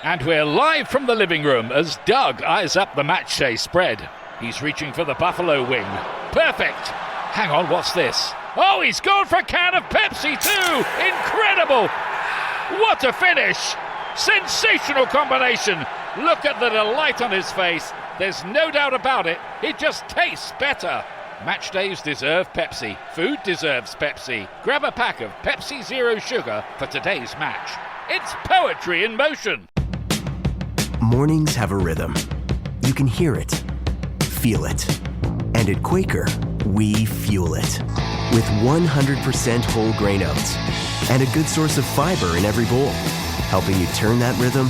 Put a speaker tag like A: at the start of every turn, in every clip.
A: And we're live from the living room as Doug eyes up the matchday spread. He's reaching for the buffalo wing. Perfect! Hang on, what's this? Oh, he's gone for a can of Pepsi too! Incredible! What a finish! Sensational combination! Look at the delight on his face. There's no doubt about it. It just tastes better. Match days deserve Pepsi. Food deserves Pepsi. Grab a pack of Pepsi Zero Sugar for today's match. It's poetry in motion.
B: Mornings have a rhythm. You can hear it, feel it. And at Quaker, we fuel it. With 100% whole grain oats and a good source of fiber in every bowl, helping you turn that rhythm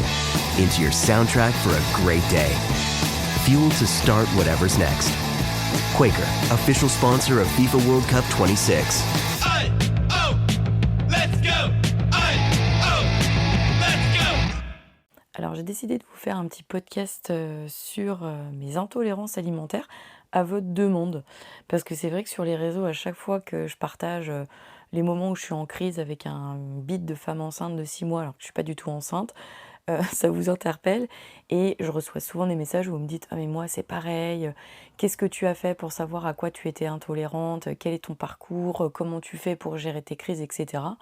B: into your soundtrack for a great day. Fuel to start whatever's next. Quaker, official sponsor of FIFA World Cup 26.
C: Aye, oh, let's go! Aye, oh, let's go!
D: Alors j'ai décidé de vous faire un petit podcast sur mes intolérances alimentaires à votre demande. Parce que c'est vrai que sur les réseaux, à chaque fois que je partage les moments où je suis en crise avec un bide de femme enceinte de 6 mois alors que je suis pas du tout enceinte, ça vous interpelle et je reçois souvent des messages où vous me dites: «Ah mais moi c'est pareil, qu'est-ce que tu as fait pour savoir à quoi tu étais intolérante? Quel est ton parcours? Comment tu fais pour gérer tes crises?» et cetera.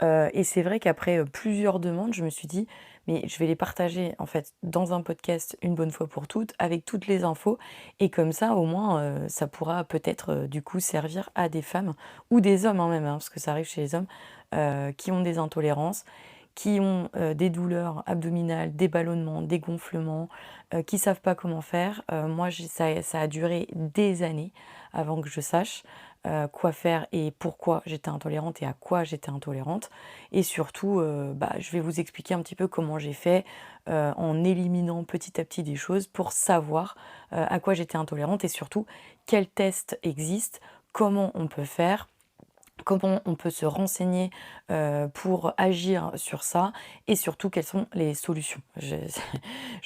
D: Et c'est vrai qu'après, plusieurs demandes, je me suis dit: «Mais je vais les partager en fait dans un podcast une bonne fois pour toutes, avec toutes les infos et comme ça au moins, ça pourra peut-être, du coup servir à des femmes ou des hommes, hein, même, hein, parce que ça arrive chez les hommes, qui ont des intolérances, qui ont, des douleurs abdominales, des ballonnements, des gonflements, qui savent pas comment faire. Moi ça a duré des années avant que je sache, quoi faire et pourquoi j'étais intolérante et à quoi j'étais intolérante et surtout, je vais vous expliquer un petit peu comment j'ai fait, en éliminant petit à petit des choses pour savoir, à quoi j'étais intolérante et surtout quels tests existent, comment on peut faire, comment on peut se renseigner, pour agir sur ça et surtout quelles sont les solutions. J'ai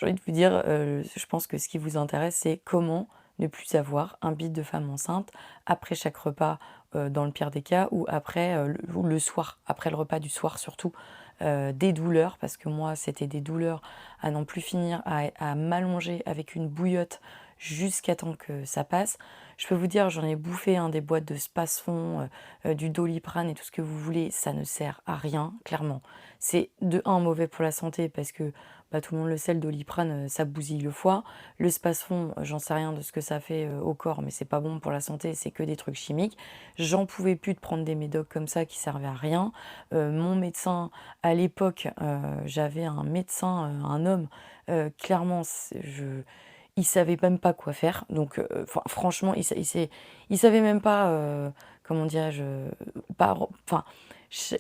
D: envie de vous dire, je pense que ce qui vous intéresse, c'est comment ne plus avoir un bide de femme enceinte après chaque repas, dans le pire des cas ou après, le soir, après le repas du soir surtout, des douleurs parce que moi c'était des douleurs à n'en plus finir, à m'allonger avec une bouillotte jusqu'à temps que ça passe. Je peux vous dire, j'en ai bouffé, hein, des boîtes de Spasfon, du Doliprane et tout ce que vous voulez, ça ne sert à rien, clairement. C'est de un mauvais pour la santé parce que, tout le monde le sait, le Doliprane, ça bousille le foie. Le Spasfon, j'en sais rien de ce que ça fait, au corps, mais c'est pas bon pour la santé, c'est que des trucs chimiques. J'en pouvais plus de prendre des médocs comme ça qui servaient à rien. Mon médecin, à l'époque, j'avais un médecin, un homme, clairement, il savait même pas quoi faire. Donc, franchement, il savait même pas, comment dirais-je, pas, enfin,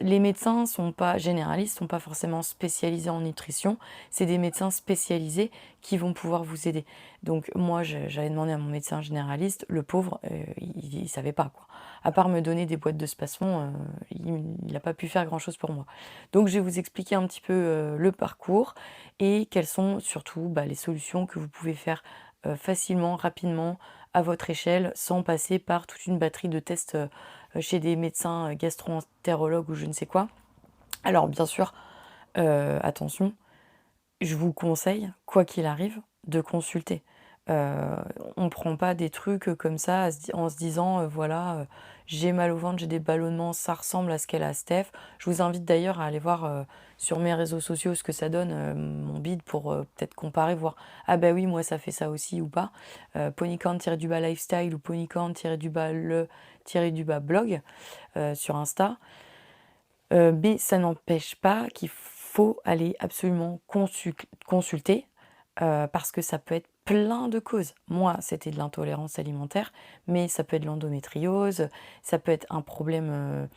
D: les médecins sont pas généralistes, sont pas forcément spécialisés en nutrition. C'est des médecins spécialisés qui vont pouvoir vous aider. Donc, moi, j'avais demandé à mon médecin généraliste, le pauvre, il savait pas quoi. À part me donner des boîtes de Spasfon, il a pas pu faire grand-chose pour moi. Donc, je vais vous expliquer un petit peu, le parcours et quelles sont surtout, les solutions que vous pouvez faire, facilement, rapidement, à votre échelle, sans passer par toute une batterie de tests, chez des médecins, gastro-entérologues ou je ne sais quoi. Alors bien sûr, attention, je vous conseille, quoi qu'il arrive, de consulter. On ne prend pas des trucs, comme ça en se disant, voilà, j'ai mal au ventre, j'ai des ballonnements, ça ressemble à ce qu'elle a Steph. Je vous invite d'ailleurs à aller voir, sur mes réseaux sociaux ce que ça donne, mon bide pour, peut-être comparer, voir: «Ah bah oui, moi ça fait ça aussi» ou pas. Ponycorn-lifestyle ou ponycorn-le-blog, sur Insta. Mais ça n'empêche pas qu'il faut aller absolument consulter, parce que ça peut être plein de causes. Moi, c'était de l'intolérance alimentaire, mais ça peut être de l'endométriose, ça peut être un problème,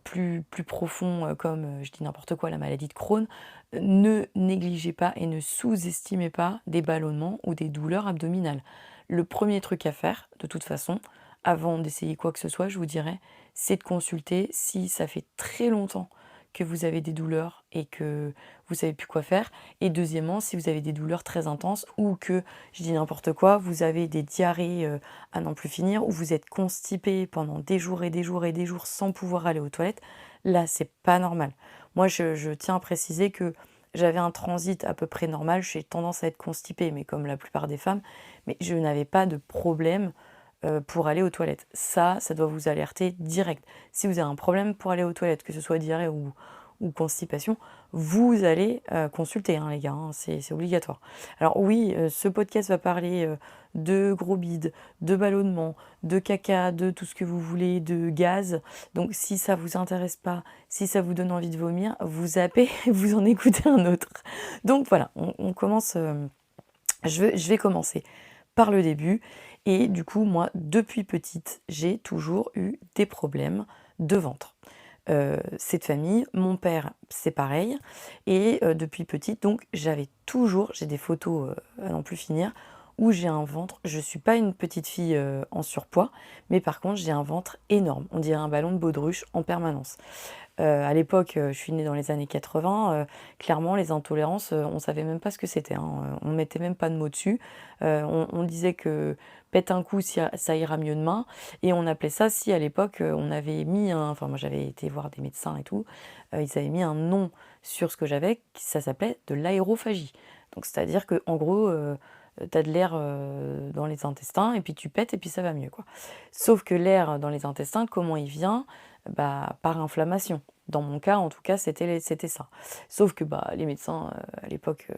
D: plus profond, comme, je dis n'importe quoi, la maladie de Crohn. Ne négligez pas et ne sous-estimez pas des ballonnements ou des douleurs abdominales. Le premier truc à faire, de toute façon, avant d'essayer quoi que ce soit, je vous dirais, c'est de consulter si ça fait très longtemps que vous avez des douleurs et que vous savez plus quoi faire. Et deuxièmement, si vous avez des douleurs très intenses ou que, je dis n'importe quoi, vous avez des diarrhées, à n'en plus finir, ou vous êtes constipé pendant des jours et des jours et des jours sans pouvoir aller aux toilettes, là, c'est pas normal. Moi, je tiens à préciser que J'avais un transit à peu près normal, j'ai tendance à être constipée, mais comme la plupart des femmes, mais je n'avais pas de problème pour aller aux toilettes. Ça doit vous alerter direct. Si vous avez un problème pour aller aux toilettes, que ce soit diarrhée ou constipation, vous allez consulter, hein, les gars, hein, c'est obligatoire. Alors oui, ce podcast va parler de gros bides, de ballonnement, de caca, de tout ce que vous voulez, de gaz. Donc si ça vous intéresse pas, si ça vous donne envie de vomir, vous zappez, vous en écoutez un autre. Donc voilà, on commence. Je vais commencer par le début. Et du coup, moi, depuis petite, j'ai toujours eu des problèmes de ventre. C'est de famille, mon père, c'est pareil. Et depuis petite, donc j'ai des photos à n'en plus finir, où j'ai un ventre. Je suis pas une petite fille en surpoids, mais par contre, j'ai un ventre énorme. On dirait un ballon de baudruche en permanence. À l'époque, je suis née dans les années 80, clairement les intolérances, on savait même pas ce que c'était, hein, on mettait même pas de mots dessus. On disait que pète un coup, ça ira mieux demain et on appelait ça si à l'époque, on avait mis enfin moi j'avais été voir des médecins et tout, ils avaient mis un nom sur ce que j'avais, ça s'appelait de l'aérophagie. Donc c'est-à-dire qu'en gros, tu de l'air, dans les intestins et puis tu pètes et puis ça va mieux, quoi. Sauf que l'air dans les intestins, comment il vient? Bah, par inflammation. Dans mon cas, en tout cas, c'était ça. Sauf que bah, les médecins, à l'époque,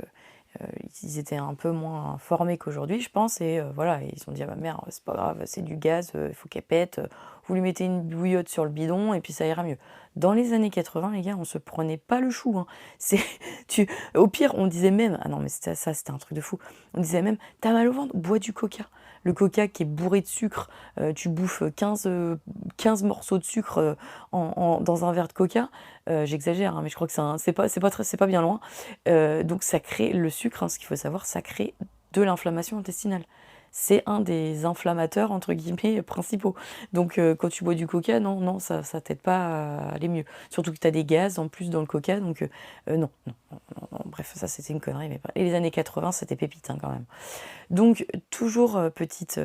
D: ils étaient un peu moins formés qu'aujourd'hui, je pense, et voilà, ils se sont dit: «Ah ma mère, c'est pas grave, c'est du gaz, il faut qu'elle pète, vous lui mettez une bouillotte sur le bidon et puis ça ira mieux». Dans les années 80, les gars, on se prenait pas le chou, hein. C'est tu Au pire, on disait même ah non, mais c'était un truc de fou. On disait même: «Tu mal au ventre? Bois du coca». Le coca qui est bourré de sucre, tu bouffes 15 morceaux de sucre, dans un verre de coca, j'exagère, hein, mais je crois que c'est pas bien loin. Donc ça crée le sucre, hein, ce qu'il faut savoir, ça crée de l'inflammation intestinale. C'est un des «inflammateurs» entre guillemets principaux. Donc quand tu bois du coca, non, ça t'aide pas à aller mieux. Surtout que tu as des gaz en plus dans le coca, donc non, bref, ça c'était une connerie, mais et les années 80, c'était pépite, hein, quand même. Donc toujours, petite,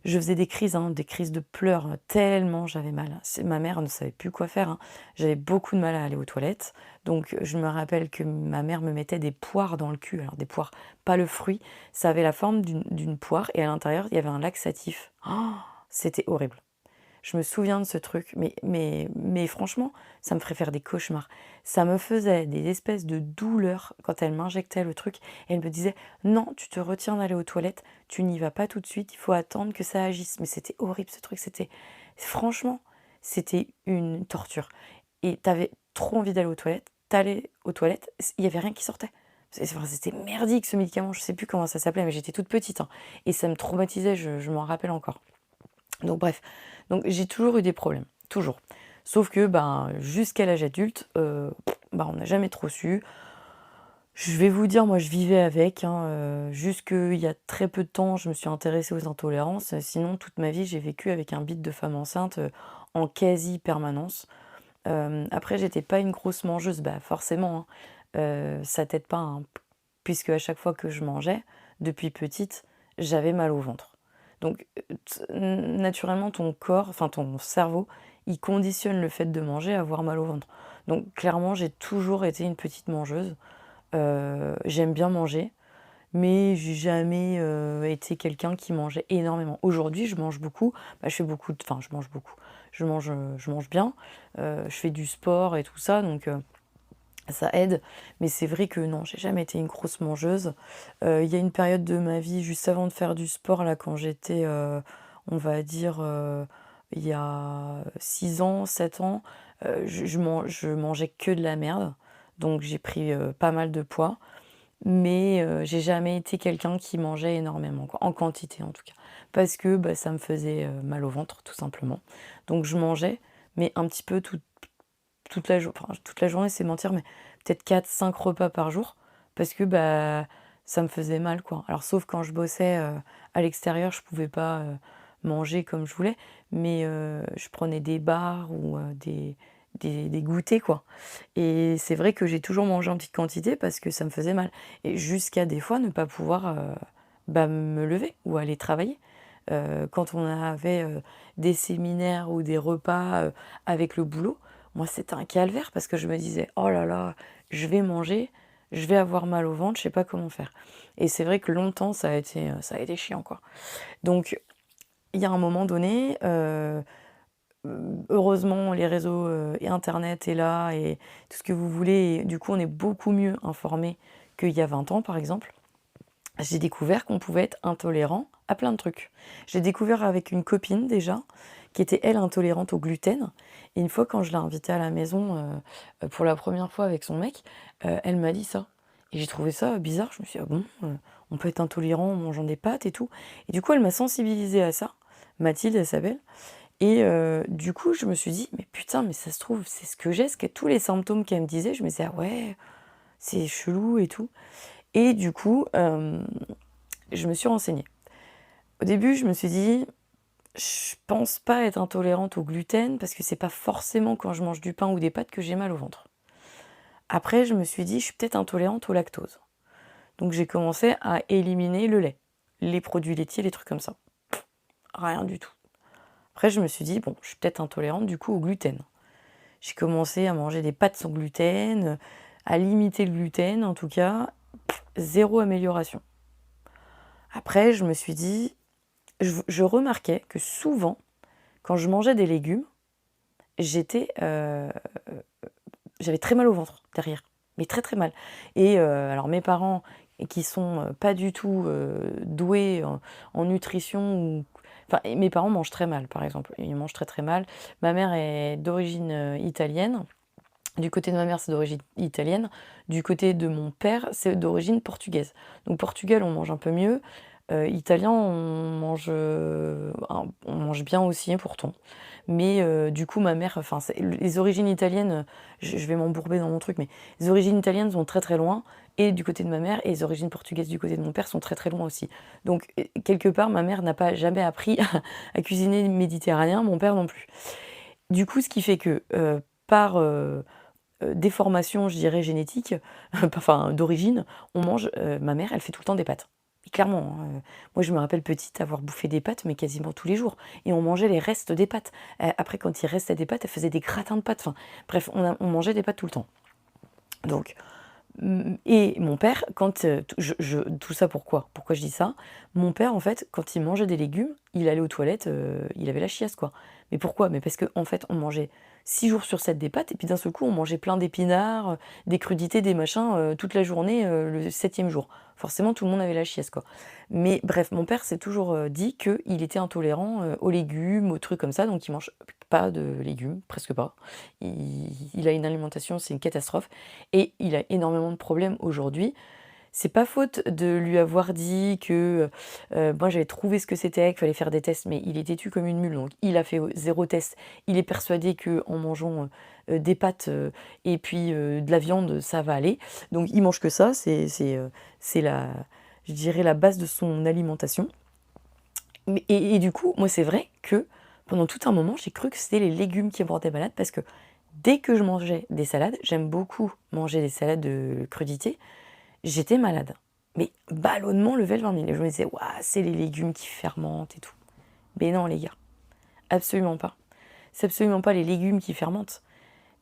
D: je faisais des crises, hein, des crises de pleurs, tellement j'avais mal. Ma mère ne savait plus quoi faire, hein. J'avais beaucoup de mal à aller aux toilettes, donc je me rappelle que ma mère me mettait des poires dans le cul. Alors des poires, pas le fruit, ça avait la forme d'une poire et à l'intérieur, il y avait un laxatif. Oh, c'était horrible. Je me souviens de ce truc, mais franchement, ça me ferait faire des cauchemars. Ça me faisait des espèces de douleurs quand elle m'injectait le truc et elle me disait: «Non, tu te retiens d'aller aux toilettes, tu n'y vas pas tout de suite, il faut attendre que ça agisse». Mais c'était horrible ce truc, franchement, c'était une torture et t'avais trop envie d'aller aux toilettes, tu aux toilettes, il y avait rien qui sortait. C'était merdique ce médicament, je sais plus comment ça s'appelait, mais j'étais toute petite, hein, et ça me traumatisait, je m'en rappelle encore. Donc bref, donc j'ai toujours eu des problèmes, toujours. Sauf que ben, jusqu'à l'âge adulte, bah, on n'a jamais trop su. Je vais vous dire, moi je vivais avec, hein, jusqu'il y a très peu de temps, je me suis intéressée aux intolérances. Sinon, toute ma vie, j'ai vécu avec un bide de femme enceinte, en quasi permanence. Après, j'étais pas une grosse mangeuse, bah forcément, hein, ça t'aide pas, hein, puisque à chaque fois que je mangeais, depuis petite, j'avais mal au ventre. Donc, naturellement, ton corps, enfin ton cerveau, il conditionne le fait de manger à avoir mal au ventre. Donc, clairement, j'ai toujours été une petite mangeuse. J'aime bien manger, mais j'ai jamais été quelqu'un qui mangeait énormément. Aujourd'hui, je mange beaucoup, bah, je mange beaucoup. Je mange bien, je fais du sport et tout ça, donc ça aide. Mais c'est vrai que non, j'ai jamais été une grosse mangeuse. Il y a une période de ma vie, juste avant de faire du sport, là, quand j'étais, on va dire, il y a 6 ans, 7 ans, je mangeais que de la merde. Donc j'ai pris pas mal de poids. Mais j'ai jamais été quelqu'un qui mangeait énormément, quoi, en quantité en tout cas. Parce que, bah, ça me faisait mal au ventre, tout simplement. Donc je mangeais, mais un petit peu toute la journée, c'est mentir, mais peut-être 4 5 repas par jour, parce que, bah, ça me faisait mal, quoi. Alors sauf quand je bossais, à l'extérieur, je pouvais pas, manger comme je voulais, mais je prenais des bars ou des goûters, quoi. Et c'est vrai que j'ai toujours mangé en petite quantité parce que ça me faisait mal et jusqu'à des fois ne pas pouvoir, bah, me lever ou aller travailler. Quand on avait, des séminaires ou des repas, avec le boulot, moi c'était un calvaire parce que je me disais: «Oh là là, je vais manger, je vais avoir mal au ventre, je sais pas comment faire. Et c'est vrai que longtemps, ça a été chiant, quoi. Donc, il y a un moment donné, heureusement, les réseaux et internet est là et tout ce que vous voulez. Et du coup, on est beaucoup mieux informé qu'il y a 20 ans, par exemple. J'ai découvert qu'on pouvait être intolérant à plein de trucs. J'ai découvert avec une copine déjà, qui était elle intolérante au gluten. Et une fois, quand je l'ai invitée à la maison pour la première fois avec son mec, elle m'a dit ça. Et j'ai trouvé ça bizarre. Je me suis dit, ah bon, on peut être intolérant en mangeant des pâtes et tout. Et du coup, elle m'a sensibilisée à ça. Mathilde, elle s'appelle. Et du coup, je me suis dit, mais putain, mais ça se trouve, c'est ce que j'ai, tous les symptômes qu'elle me disait, je me disais, ah ouais, c'est chelou et tout. Et du coup, je me suis renseignée. Au début, je me suis dit, je pense pas être intolérante au gluten, parce que c'est pas forcément quand je mange du pain ou des pâtes que j'ai mal au ventre. Après, je me suis dit, je suis peut-être intolérante au lactose. Donc j'ai commencé à éliminer le lait, les produits laitiers, les trucs comme ça. Rien du tout. Après, je me suis dit, bon, je suis peut-être intolérante du coup au gluten. J'ai commencé à manger des pâtes sans gluten, à limiter le gluten, en tout cas, zéro amélioration. Après, je me suis dit, je remarquais que souvent, quand je mangeais des légumes, j'avais très mal au ventre derrière, mais très très mal. Et alors mes parents, qui sont pas du tout doués en nutrition, enfin mes parents mangent très mal, par exemple, ils mangent très très mal. Ma mère est d'origine italienne. Du côté de ma mère, c'est d'origine italienne. Du côté de mon père, c'est d'origine portugaise. Donc Portugal, on mange un peu mieux. Italien, on mange bien aussi, pourtant. Mais du coup, ma mère, enfin, les origines italiennes, je vais m'embourber dans mon truc, mais les origines italiennes sont très très loin, et du côté de ma mère, et les origines portugaises du côté de mon père sont très très loin aussi. Donc, quelque part, ma mère n'a pas jamais appris à cuisiner méditerranéen, mon père non plus. Du coup, ce qui fait que par déformation, je dirais, génétique, enfin d'origine, on mange, ma mère, elle fait tout le temps des pâtes. Et clairement, hein, moi je me rappelle petite avoir bouffé des pâtes, mais quasiment tous les jours. Et on mangeait les restes des pâtes. Après, quand il restait des pâtes, elle faisait des gratins de pâtes. Enfin, bref, on mangeait des pâtes tout le temps. Donc, et mon père, quand tout ça pourquoi? Pourquoi je dis ça? Mon père, en fait, quand il mangeait des légumes, il allait aux toilettes, il avait la chiasse, quoi. Mais pourquoi? Mais parce que en fait, on mangeait 6 jours sur 7 des pâtes, et puis d'un seul coup, on mangeait plein d'épinards, des crudités, des machins, toute la journée, le 7e jour. Forcément, tout le monde avait la chiasse, quoi. Mais bref, mon père s'est toujours dit qu'il était intolérant aux légumes, aux trucs comme ça, donc il mange pas de légumes, presque pas. Il a une alimentation, c'est une catastrophe. Et il a énormément de problèmes aujourd'hui. C'est pas faute de lui avoir dit que moi j'avais trouvé ce que c'était, qu'il fallait faire des tests, mais il est têtu comme une mule, donc il a fait 0 test. Il est persuadé qu'en mangeant des pâtes et puis de la viande, ça va aller. Donc il mange que ça, c'est je dirais la base de son alimentation. Et du coup, moi c'est vrai que pendant tout un moment, j'ai cru que c'était les légumes qui me rendaient malade, parce que dès que je mangeais des salades, j'aime beaucoup manger des salades de crudités, j'étais malade. Mais ballonnement level 20 000. Et je me disais, waouh, c'est les légumes qui fermentent et tout. Mais non, les gars, absolument pas. C'est absolument pas les légumes qui fermentent.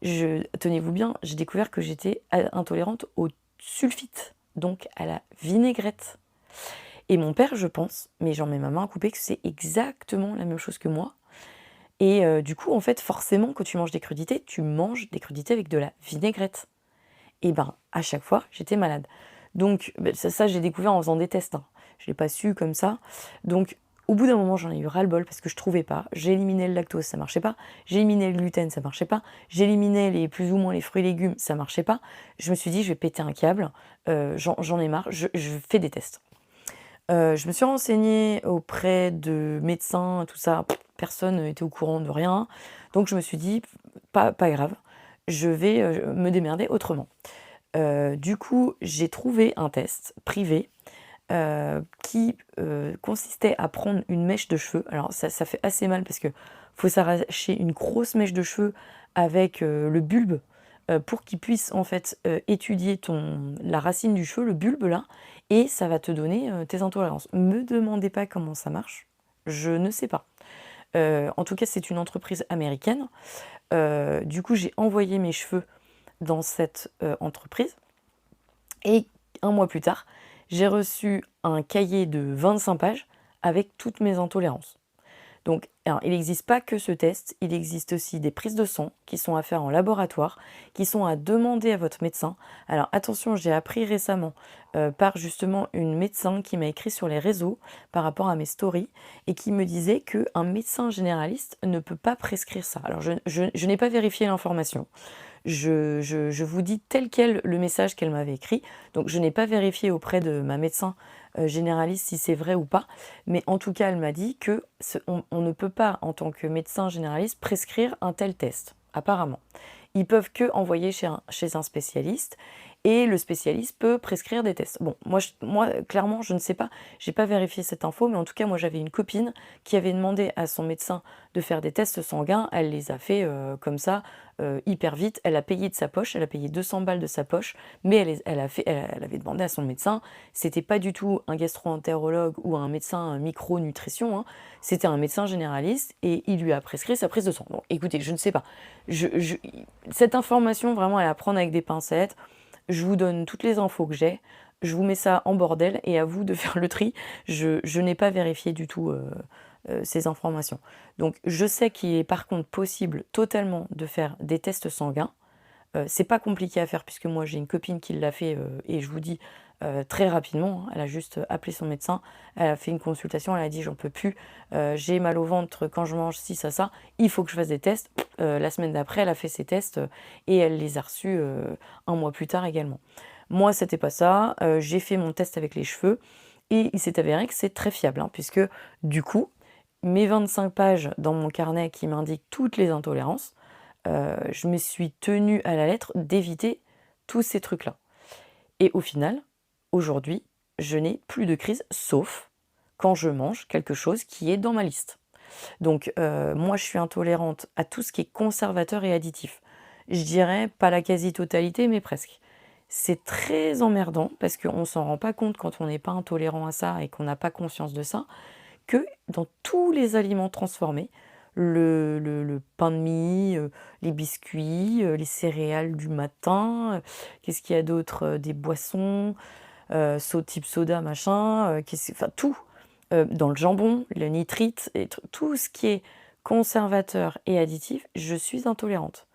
D: Tenez-vous bien, j'ai découvert que j'étais intolérante au sulfite, donc à la vinaigrette. Et mon père, je pense, mais j'en mets ma main à couper, que c'est exactement la même chose que moi. Et du coup, en fait, forcément, quand tu manges des crudités, tu manges des crudités avec de la vinaigrette. Et ben, à chaque fois, j'étais malade. Donc, ça j'ai découvert en faisant des tests, hein. Je ne l'ai pas su comme ça. Donc, au bout d'un moment, j'en ai eu ras-le-bol parce que je trouvais pas. J'éliminais le lactose, ça marchait pas. J'éliminais le gluten, ça marchait pas. J'éliminais plus ou moins les fruits et légumes, ça marchait pas. Je me suis dit, je vais péter un câble. J'en ai marre. Je fais des tests. Je me suis renseignée auprès de médecins, tout ça. Personne n'était au courant de rien. Donc, je me suis dit, pas grave. Je vais me démerder autrement. Du coup, j'ai trouvé un test privé qui consistait à prendre une mèche de cheveux. Alors ça fait assez mal parce que faut s'arracher une grosse mèche de cheveux avec le bulbe pour qu'il puisse en fait étudier la racine du cheveu, le bulbe là, et ça va te donner tes intolérances. Me demandez pas comment ça marche, je ne sais pas. En tout cas, c'est une entreprise américaine. Du coup, j'ai envoyé mes cheveux dans cette entreprise. Et un mois plus tard, j'ai reçu un cahier de 25 pages avec toutes mes intolérances. Donc, alors, il n'existe pas que ce test, il existe aussi des prises de sang qui sont à faire en laboratoire, qui sont à demander à votre médecin. Alors attention, j'ai appris récemment par justement une médecin qui m'a écrit sur les réseaux par rapport à mes stories et qui me disait qu'un médecin généraliste ne peut pas prescrire ça. Alors je n'ai pas vérifié l'information. Je vous dis tel quel le message qu'elle m'avait écrit. Donc je n'ai pas vérifié auprès de ma médecin généraliste si c'est vrai ou pas. Mais en tout cas, elle m'a dit que on ne peut pas, en tant que médecin généraliste, prescrire un tel test, apparemment. Ils peuvent que envoyer chez un spécialiste et le spécialiste peut prescrire des tests. Bon, moi clairement, je ne sais pas, j'ai pas vérifié cette info, mais en tout cas, moi j'avais une copine qui avait demandé à son médecin de faire des tests sanguins. Elle les a fait comme ça, hyper vite. Elle a payé de sa poche, elle a payé 200 balles de sa poche, mais elle avait demandé à son médecin. C'était pas du tout un gastro-entérologue ou un médecin micronutrition, hein. C'était un médecin généraliste et il lui a prescrit sa prise de sang. Bon, écoutez, je ne sais pas. Cette information, vraiment, elle est à prendre avec des pincettes. Je vous donne toutes les infos que j'ai. Je vous mets ça en bordel et à vous de faire le tri. Je n'ai pas vérifié du tout ces informations. Donc, je sais qu'il est par contre possible totalement de faire des tests sanguins. C'est pas compliqué à faire puisque moi j'ai une copine qui l'a fait et je vous dis très rapidement, hein. Elle a juste appelé son médecin, elle a fait une consultation, elle a dit j'en peux plus, j'ai mal au ventre quand je mange ci, ça, il faut que je fasse des tests. La semaine d'après, elle a fait ses tests et elle les a reçus un mois plus tard également. Moi, c'était pas ça, j'ai fait mon test avec les cheveux et il s'est avéré que c'est très fiable, hein, puisque du coup, mes 25 pages dans mon carnet qui m'indiquent toutes les intolérances, je me suis tenue à la lettre d'éviter tous ces trucs-là. Et au final, aujourd'hui, je n'ai plus de crise, sauf quand je mange quelque chose qui est dans ma liste. Donc, moi, je suis intolérante à tout ce qui est conservateur et additif. Je dirais pas la quasi-totalité, mais presque. C'est très emmerdant parce qu'on ne s'en rend pas compte quand on n'est pas intolérant à ça et qu'on n'a pas conscience de ça, que dans tous les aliments transformés, le pain de mie, les biscuits, les céréales du matin, qu'est-ce qu'il y a d'autre? Des boissons, type soda, machin, enfin tout. Dans le jambon, le nitrite, tout ce qui est conservateur et additif, je suis intolérante.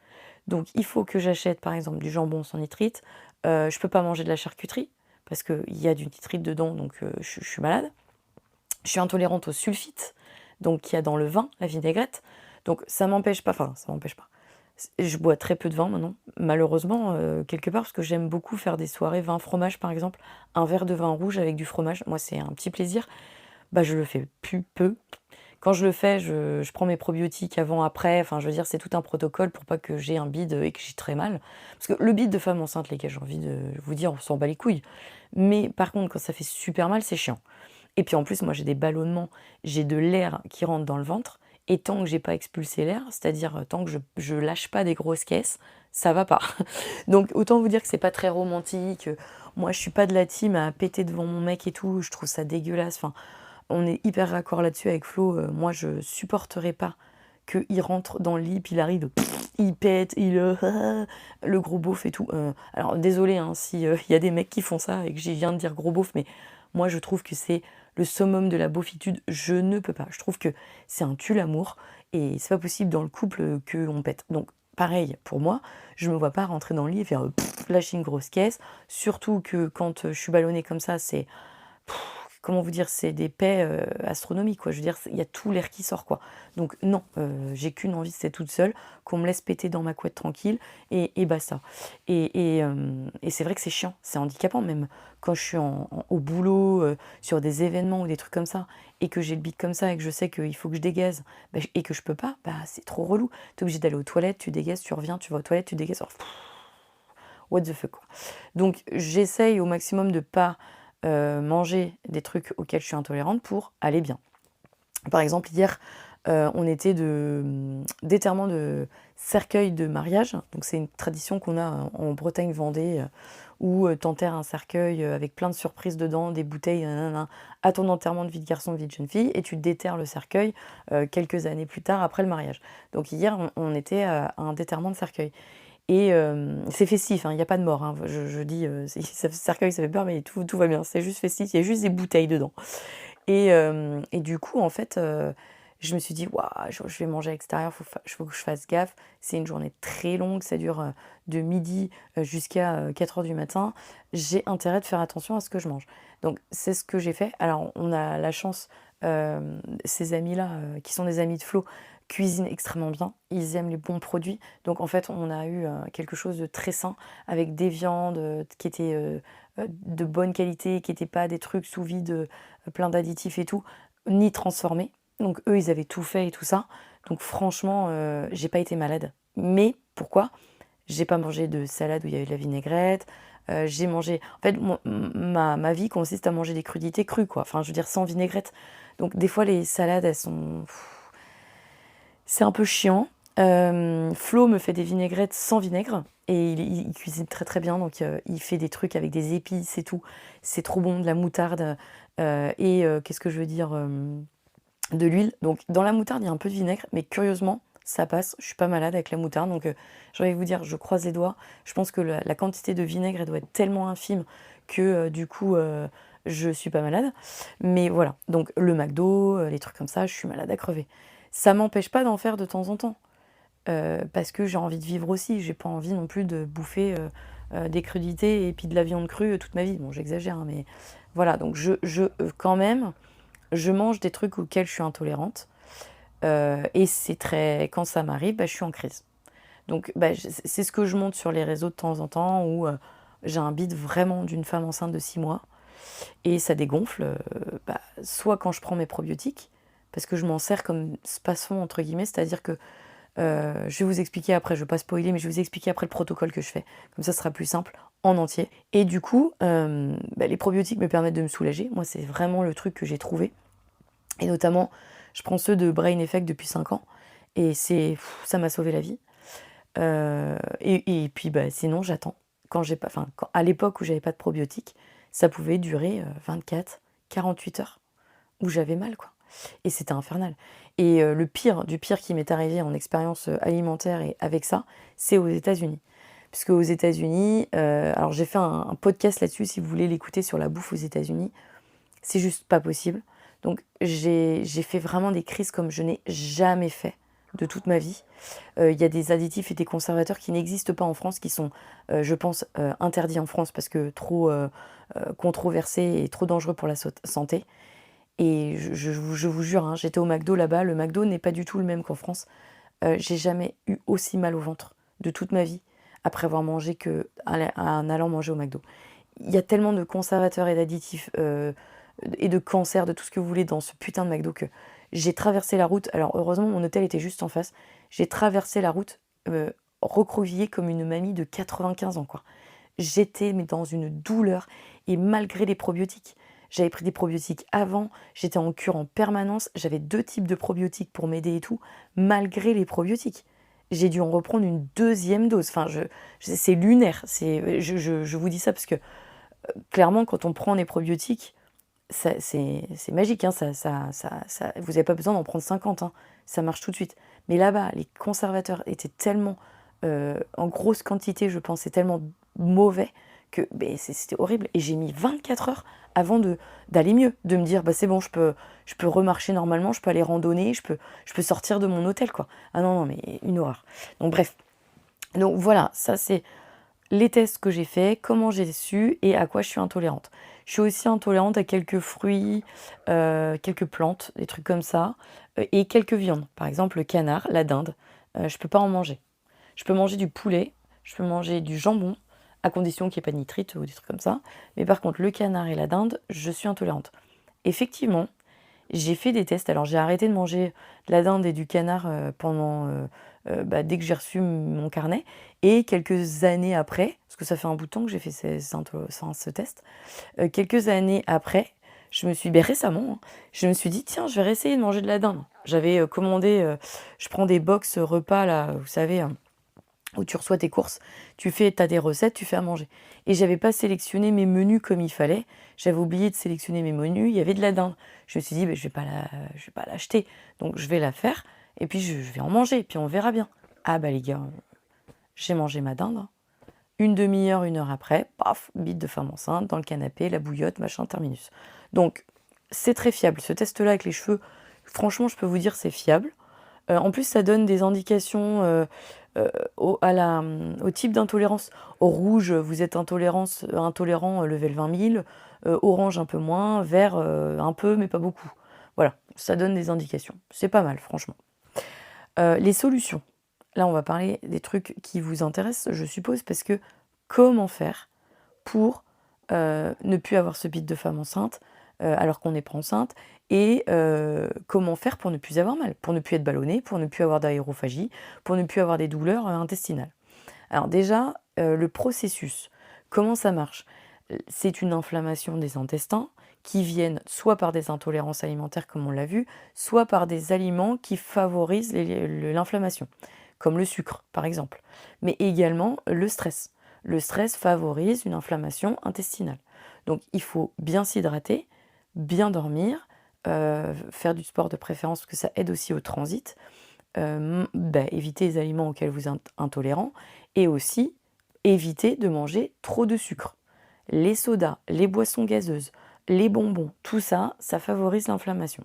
D: Donc il faut que j'achète par exemple du jambon sans nitrite. Je peux pas manger de la charcuterie parce qu'il y a du nitrite dedans, donc je suis malade. Je suis intolérante au sulfite, donc qu'il y a dans le vin, la vinaigrette. Donc ça m'empêche pas. Je bois très peu de vin maintenant, malheureusement, quelque part, parce que j'aime beaucoup faire des soirées vin fromage par exemple. Un verre de vin rouge avec du fromage, moi c'est un petit plaisir. Bah je le fais plus peu. Quand je le fais, je prends mes probiotiques avant, après. Enfin, je veux dire, c'est tout un protocole pour pas que j'ai un bide et que j'ai très mal. Parce que le bide de femme enceinte, les gars, j'ai envie de vous dire, on s'en bat les couilles. Mais par contre, quand ça fait super mal, c'est chiant. Et puis en plus, moi j'ai des ballonnements, j'ai de l'air qui rentre dans le ventre, et tant que j'ai pas expulsé l'air, c'est-à-dire tant que je lâche pas des grosses caisses, ça va pas. Donc autant vous dire que c'est pas très romantique. Moi je suis pas de la team à péter devant mon mec et tout, je trouve ça dégueulasse. Enfin, on est hyper raccord là-dessus avec Flo. Moi je supporterais pas qu'il rentre dans le lit, puis il arrive, il pète, le gros beauf et tout. Alors désolé hein, si y a des mecs qui font ça et que j'y viens de dire gros beauf, mais moi je trouve que c'est le summum de la beaufitude. Je ne peux pas. Je trouve que c'est un tue-l'amour et c'est pas possible dans le couple qu'on pète. Donc pareil pour moi, je me vois pas rentrer dans le lit et faire lâcher une grosse caisse. Surtout que quand je suis ballonnée comme ça, c'est comment vous dire, c'est des paix astronomiques, quoi. Je veux dire, il y a tout l'air qui sort, quoi. Donc non, j'ai qu'une envie, c'est toute seule, qu'on me laisse péter dans ma couette tranquille, et basta. Et c'est vrai que c'est chiant, c'est handicapant même. Quand je suis au boulot, sur des événements ou des trucs comme ça, et que j'ai le bide comme ça, et que je sais qu'il faut que je dégaze, et que je peux pas, c'est trop relou. T'es obligé d'aller aux toilettes, tu dégazes, tu reviens, tu vas aux toilettes, tu dégazes. What the fuck, quoi. Donc j'essaye au maximum de pas manger des trucs auxquels je suis intolérante pour aller bien. Par exemple, hier, on était d'éterrement de cercueil de mariage. Donc c'est une tradition qu'on a en Bretagne Vendée où t'enterres un cercueil avec plein de surprises dedans, des bouteilles, à ton enterrement de vie de garçon, de vie de jeune fille, et tu déterres le cercueil quelques années plus tard après le mariage. Donc hier, on était à un déterrement de cercueil. Et c'est festif, il n'y a pas de mort, hein. Je dis, cercueil, ça fait peur, mais tout va bien. C'est juste festif, il y a juste des bouteilles dedans. Et du coup, en fait, je me suis dit: «Waouh, je vais manger à l'extérieur, faut que je fasse gaffe». C'est une journée très longue, ça dure, de midi, jusqu'à, 4 heures du matin. J'ai intérêt de faire attention à ce que je mange. Donc c'est ce que j'ai fait. Alors on a la chance, ces amis-là, qui sont des amis de Flo, cuisinent extrêmement bien. Ils aiment les bons produits. Donc en fait, on a eu, quelque chose de très sain avec des viandes, qui étaient, de bonne qualité, qui étaient pas des trucs sous vide, plein d'additifs et tout, ni transformés. Donc eux, ils avaient tout fait et tout ça. Donc franchement, j'ai pas été malade. Mais pourquoi? J'ai pas mangé de salade où il y avait de la vinaigrette. J'ai mangé. En fait, ma vie consiste à manger des crudités crues, quoi. Enfin, je veux dire, sans vinaigrette. Donc des fois, les salades, elles sont. C'est un peu chiant. Flo me fait des vinaigrettes sans vinaigre et il cuisine très très bien, donc il fait des trucs avec des épices et tout. C'est trop bon, de la moutarde et qu'est-ce que je veux dire, de l'huile. Donc dans la moutarde, il y a un peu de vinaigre, mais curieusement, ça passe. Je suis pas malade avec la moutarde, donc j'ai envie de vous dire, je croise les doigts. Je pense que la quantité de vinaigre, elle doit être tellement infime que du coup, je suis pas malade. Mais voilà, donc le McDo, les trucs comme ça, je suis malade à crever. Ça m'empêche pas d'en faire de temps en temps. Parce que j'ai envie de vivre aussi. J'ai pas envie non plus de bouffer des crudités et puis de la viande crue toute ma vie. Bon, j'exagère, hein, mais voilà. Donc quand même, je mange des trucs auxquels je suis intolérante. Et c'est très, quand ça m'arrive, je suis en crise. Donc c'est ce que je monte sur les réseaux de temps en temps où j'ai un bide vraiment d'une femme enceinte de 6 mois et ça dégonfle. Soit quand je prends mes probiotiques, parce que je m'en sers comme spassfon entre guillemets, c'est-à-dire que je vais vous expliquer après, je vais pas spoiler, mais je vais vous expliquer après le protocole que je fais. Comme ça, ce sera plus simple en entier. Et du coup, les probiotiques me permettent de me soulager. Moi, c'est vraiment le truc que j'ai trouvé. Et notamment, je prends ceux de Brain Effect depuis 5 ans. Et ça m'a sauvé la vie. Et puis, sinon, j'attends. À l'époque où j'avais pas de probiotiques, ça pouvait durer 24, 48 heures où j'avais mal, quoi. Et c'était infernal. Et le pire du pire qui m'est arrivé en expérience alimentaire et avec ça, c'est aux États-Unis. Puisque aux États-Unis, alors j'ai fait un podcast là-dessus, si vous voulez l'écouter, sur la bouffe aux États-Unis, c'est juste pas possible. Donc j'ai fait vraiment des crises comme je n'ai jamais fait de toute ma vie. Il y a des additifs et des conservateurs qui n'existent pas en France, qui sont, je pense, interdits en France parce que trop controversés et trop dangereux pour la santé. Et je vous jure, hein, j'étais au McDo là-bas, le McDo n'est pas du tout le même qu'en France. J'ai jamais eu aussi mal au ventre de toute ma vie après avoir mangé en allant manger au McDo. Il y a tellement de conservateurs et d'additifs et de cancers, de tout ce que vous voulez dans ce putain de McDo que j'ai traversé la route. Alors heureusement, mon hôtel était juste en face. J'ai traversé la route recroquevillée comme une mamie de 95 ans, quoi. J'étais mais dans une douleur et malgré les probiotiques. J'avais pris des probiotiques avant, j'étais en cure en permanence, j'avais 2 types de probiotiques pour m'aider et tout, malgré les probiotiques. J'ai dû en reprendre une 2e dose. Enfin, c'est lunaire. Je vous dis ça parce que clairement, quand on prend des probiotiques, c'est magique. Hein, vous n'avez pas besoin d'en prendre 50. Hein, ça marche tout de suite. Mais là-bas, les conservateurs étaient tellement en grosse quantité, je pense, c'est tellement mauvais que c'était horrible. Et j'ai mis 24 heures avant d'aller mieux, de me dire c'est bon, je peux remarcher normalement, je peux aller randonner, je peux sortir de mon hôtel, quoi. Ah non, mais une horreur. Donc bref. Donc voilà, ça c'est les tests que j'ai faits, comment j'ai su et à quoi je suis intolérante. Je suis aussi intolérante à quelques fruits, quelques plantes, des trucs comme ça, et quelques viandes. Par exemple, le canard, la dinde, je peux pas en manger. Je peux manger du poulet, je peux manger du jambon, à condition qu'il n'y ait pas de nitrite ou des trucs comme ça. Mais par contre, le canard et la dinde, je suis intolérante. Effectivement, j'ai fait des tests. Alors, j'ai arrêté de manger de la dinde et du canard dès que j'ai reçu mon carnet. Et quelques années après, parce que ça fait un bout de temps que j'ai fait ce test, quelques années après, je me suis, récemment, hein, je me suis dit, tiens, je vais réessayer de manger de la dinde. J'avais commandé, je prends des box repas, là, vous savez, où tu reçois tes courses, t'as des recettes, tu fais à manger. Et j'avais pas sélectionné mes menus comme il fallait, j'avais oublié de sélectionner mes menus, il y avait de la dinde. Je me suis dit, je vais pas l'acheter, donc je vais la faire, et puis je vais en manger, puis on verra bien. Ah les gars, j'ai mangé ma dinde. Une demi-heure, 1 heure après, paf, bite de femme enceinte, dans le canapé, la bouillotte, machin, terminus. Donc, c'est très fiable. Ce test-là avec les cheveux, franchement, je peux vous dire, c'est fiable. En plus, ça donne des indications au type d'intolérance. Au rouge, vous êtes intolérant, level 20 000. Orange, un peu moins. Vert, un peu, mais pas beaucoup. Voilà, ça donne des indications. C'est pas mal, franchement. Les solutions. Là, on va parler des trucs qui vous intéressent, je suppose, parce que comment faire pour ne plus avoir ce bite de femme enceinte alors qu'on n'est pas enceinte, et comment faire pour ne plus avoir mal, pour ne plus être ballonné, pour ne plus avoir d'aérophagie, pour ne plus avoir des douleurs intestinales. Alors déjà, le processus, comment ça marche? C'est une inflammation des intestins qui viennent soit par des intolérances alimentaires comme on l'a vu, soit par des aliments qui favorisent l'inflammation, comme le sucre par exemple, mais également le stress. Le stress favorise une inflammation intestinale. Donc il faut bien s'hydrater, bien dormir, faire du sport de préférence parce que ça aide aussi au transit, éviter les aliments auxquels vous êtes intolérant, et aussi éviter de manger trop de sucre. Les sodas, les boissons gazeuses, les bonbons, tout ça, ça favorise l'inflammation.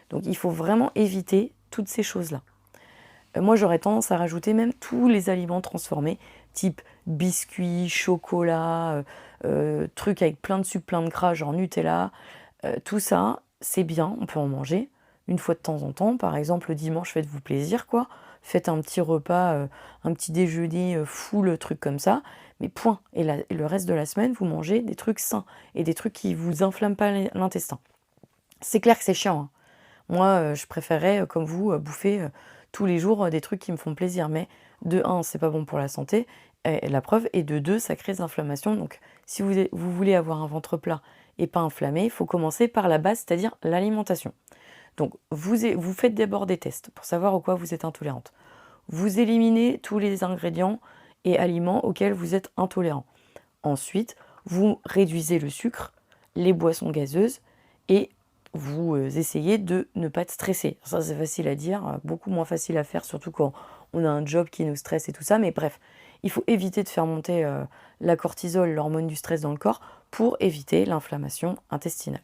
D: Donc il faut vraiment éviter toutes ces choses-là. Moi j'aurais tendance à rajouter même tous les aliments transformés, type biscuits, chocolat, trucs avec plein de sucre, plein de gras, genre Nutella. Tout ça, c'est bien, on peut en manger une fois de temps en temps. Par exemple, le dimanche, faites-vous plaisir, quoi. Faites un petit repas, un petit déjeuner full, truc comme ça. Mais point. Et le reste de la semaine, vous mangez des trucs sains et des trucs qui vous inflamment pas l'intestin. C'est clair que c'est chiant, hein. Moi, je préférais, comme vous, bouffer tous les jours des trucs qui me font plaisir. Mais de 1, c'est pas bon pour la santé, la preuve, et de 2, ça crée des inflammations. Donc, si vous voulez avoir un ventre plat et pas inflammé, il faut commencer par la base, c'est-à-dire l'alimentation. Donc, vous faites d'abord des tests pour savoir au quoi vous êtes intolérante. Vous éliminez tous les ingrédients et aliments auxquels vous êtes intolérant. Ensuite, vous réduisez le sucre, les boissons gazeuses, et vous essayez de ne pas être stressé. Ça, c'est facile à dire, beaucoup moins facile à faire, surtout quand on a un job qui nous stresse et tout ça. Mais bref, il faut éviter de faire monter la cortisol, l'hormone du stress dans le corps, pour éviter l'inflammation intestinale.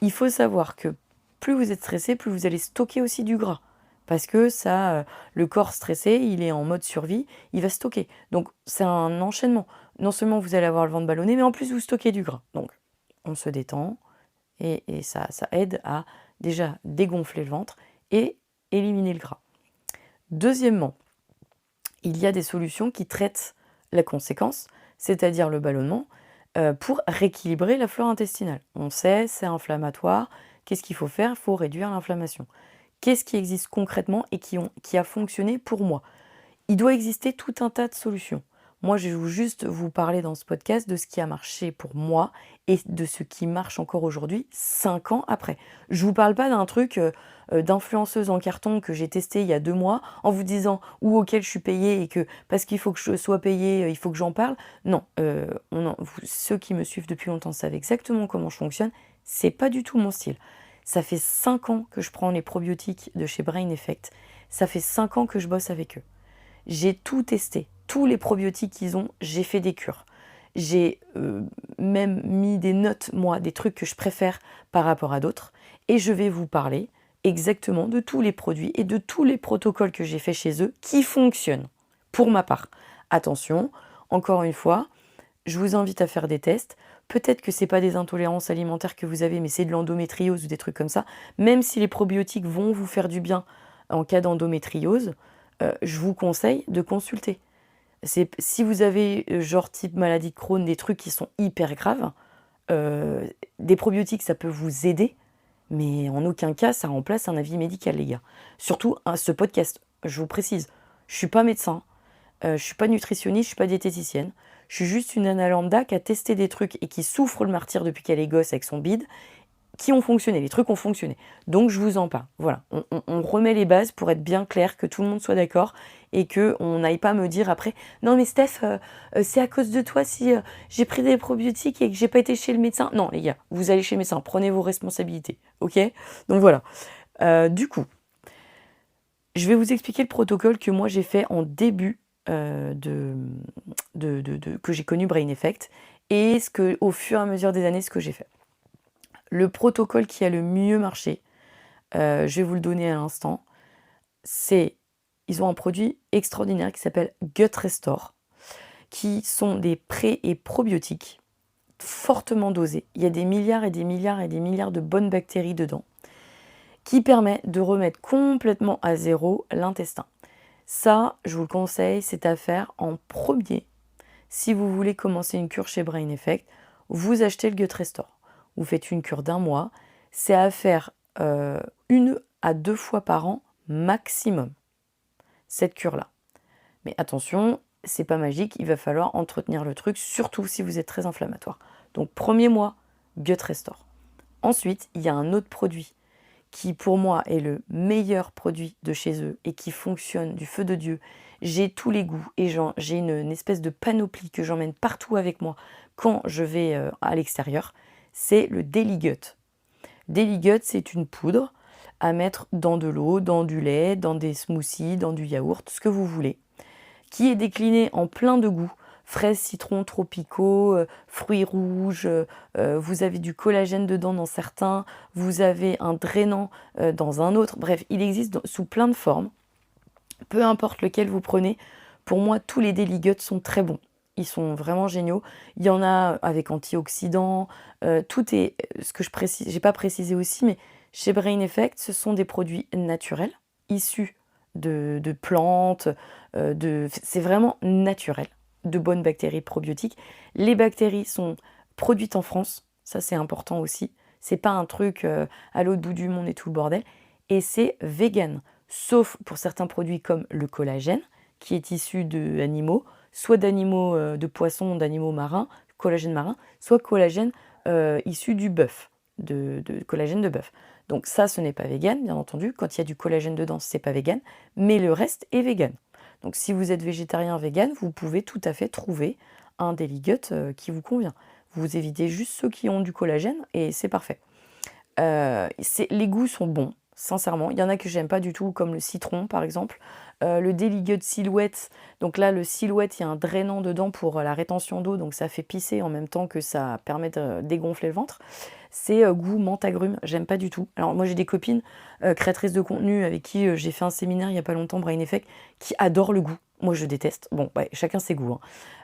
D: Il faut savoir que plus vous êtes stressé, plus vous allez stocker aussi du gras. Parce que ça, le corps stressé, il est en mode survie, il va stocker. Donc c'est un enchaînement. Non seulement vous allez avoir le ventre ballonné, mais en plus vous stockez du gras. Donc on se détend et ça aide à déjà dégonfler le ventre et éliminer le gras. Deuxièmement, il y a des solutions qui traitent la conséquence, c'est-à-dire le ballonnement, pour rééquilibrer la flore intestinale. On sait, c'est inflammatoire. Qu'est-ce qu'il faut faire? Il faut réduire l'inflammation. Qu'est-ce qui existe concrètement et qui a fonctionné pour moi? Il doit exister tout un tas de solutions. Moi, je vais juste vous parler dans ce podcast de ce qui a marché pour moi et de ce qui marche encore aujourd'hui, 5 ans après. Je vous parle pas d'un truc d'influenceuse en carton que j'ai testé il y a 2 mois en vous disant ou auquel je suis payée et que parce qu'il faut que je sois payée, il faut que j'en parle. Non, ceux qui me suivent depuis longtemps savent exactement comment je fonctionne. C'est pas du tout mon style. Ça fait 5 ans que je prends les probiotiques de chez Brain Effect. Ça fait 5 ans que je bosse avec eux. J'ai tout testé. Tous les probiotiques qu'ils ont, j'ai fait des cures. J'ai même mis des notes, moi, des trucs que je préfère par rapport à d'autres. Et je vais vous parler exactement de tous les produits et de tous les protocoles que j'ai fait chez eux qui fonctionnent, pour ma part. Attention, encore une fois, je vous invite à faire des tests. Peut-être que ce n'est pas des intolérances alimentaires que vous avez, mais c'est de l'endométriose ou des trucs comme ça. Même si les probiotiques vont vous faire du bien en cas d'endométriose, je vous conseille de consulter. Si vous avez genre type maladie de Crohn, des trucs qui sont hyper graves, des probiotiques ça peut vous aider, mais en aucun cas ça remplace un avis médical, les gars. Surtout ce podcast, je vous précise, je suis pas médecin, je suis pas nutritionniste, je suis pas diététicienne, je suis juste une nana lambda qui a testé des trucs et qui souffre le martyre depuis qu'elle est gosse avec son bide, qui ont fonctionné, les trucs ont fonctionné. Donc je vous en parle. Voilà, on remet les bases pour être bien clair, que tout le monde soit d'accord et qu'on n'aille pas me dire après « Non mais Steph, c'est à cause de toi si j'ai pris des probiotiques et que j'ai pas été chez le médecin. » Non les gars, vous allez chez le médecin, prenez vos responsabilités, ok? Donc voilà. Du coup, je vais vous expliquer le protocole que moi j'ai fait en début que j'ai connu Brain Effect et au fur et à mesure des années, ce que j'ai fait. Le protocole qui a le mieux marché, je vais vous le donner à l'instant, ils ont un produit extraordinaire qui s'appelle Gut Restore, qui sont des pré- et probiotiques fortement dosés. Il y a des milliards et des milliards et des milliards de bonnes bactéries dedans, qui permet de remettre complètement à zéro l'intestin. Ça, je vous le conseille, c'est à faire en premier. Si vous voulez commencer une cure chez Brain Effect, vous achetez le Gut Restore. Vous faites une cure d'1 mois. C'est à faire 1 à 2 fois par an maximum, cette cure-là. Mais attention, c'est pas magique, il va falloir entretenir le truc, surtout si vous êtes très inflammatoire. Donc premier mois, Gut Restore. Ensuite, il y a un autre produit qui pour moi est le meilleur produit de chez eux et qui fonctionne du feu de Dieu. J'ai tous les goûts et j'ai une espèce de panoplie que j'emmène partout avec moi quand je vais à l'extérieur. C'est le Daily Gut. Daily Gut, c'est une poudre à mettre dans de l'eau, dans du lait, dans des smoothies, dans du yaourt, ce que vous voulez, qui est décliné en plein de goûts. Fraises, citrons, tropicaux, fruits rouges, vous avez du collagène dedans dans certains, vous avez un drainant dans un autre. Bref, il existe sous plein de formes. Peu importe lequel vous prenez, pour moi, tous les Daily Gut sont très bons. Ils sont vraiment géniaux. Il y en a avec antioxydants. Tout est, ce que je précise, j'ai pas précisé aussi, mais chez Brain Effect, ce sont des produits naturels, issus de plantes. C'est vraiment naturel. De bonnes bactéries probiotiques. Les bactéries sont produites en France. Ça, c'est important aussi. C'est pas un truc à l'autre bout du monde et tout le bordel. Et c'est vegan. Sauf pour certains produits comme le collagène, qui est issu d'animaux, soit d'animaux de poissons, d'animaux marins, collagène marin, soit collagène issu du bœuf, de collagène de bœuf. Donc ça, ce n'est pas vegan, bien entendu. Quand il y a du collagène dedans, c'est pas vegan, mais le reste est vegan. Donc si vous êtes végétarien, vegan, vous pouvez tout à fait trouver un Daily Gut qui vous convient. Vous évitez juste ceux qui ont du collagène et c'est parfait. Les goûts sont bons. Sincèrement, il y en a que j'aime pas du tout, comme le citron par exemple. Le Daily Gut Silhouette, donc là le Silhouette, il y a un drainant dedans pour la rétention d'eau, donc ça fait pisser en même temps que ça permet de dégonfler le ventre. C'est goût menthe agrumes, j'aime pas du tout. Alors moi j'ai des copines créatrices de contenu avec qui j'ai fait un séminaire il y a pas longtemps, Brain Effect, qui adorent le goût. Moi je déteste. Bon, ouais, chacun ses goûts.